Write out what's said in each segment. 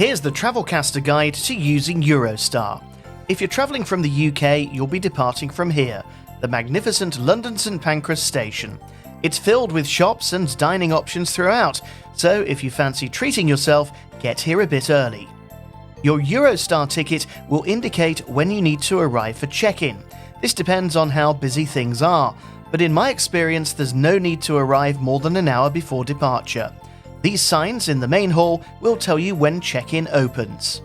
Here's the TravelCaster guide to using Eurostar. If you're travelling from the UK, you'll be departing from here, the magnificent London St Pancras station. It's filled with shops and dining options throughout, so if you fancy treating yourself, get here a bit early. Your Eurostar ticket will indicate when you need to arrive for check-in. This depends on how busy things are, but in my experience there's no need to arrive more than an hour before departure. These signs in the main hall will tell you when check-in opens.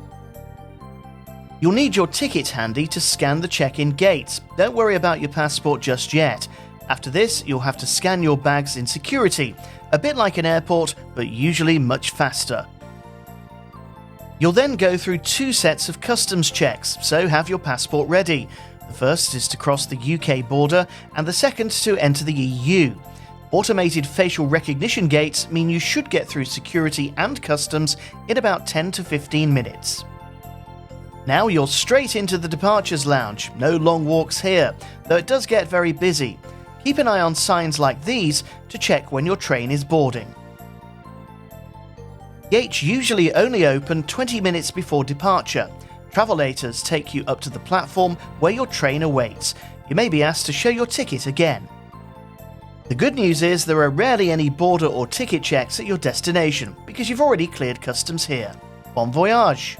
You'll need your ticket handy to scan the check-in gates. Don't worry about your passport just yet. After this, you'll have to scan your bags in security, a bit like an airport, but usually much faster. You'll then go through 2 sets of customs checks, so have your passport ready. The first is to cross the UK border, and the second to enter the EU. Automated facial recognition gates mean you should get through security and customs in about 10 to 15 minutes. Now you're straight into the departures lounge, no long walks here, though it does get very busy. Keep an eye on signs like these to check when your train is boarding. Gates usually only open 20 minutes before departure. Travelators take you up to the platform where your train awaits. You may be asked to show your ticket again. The good news is there are rarely any border or ticket checks at your destination because you've already cleared customs here. Bon voyage!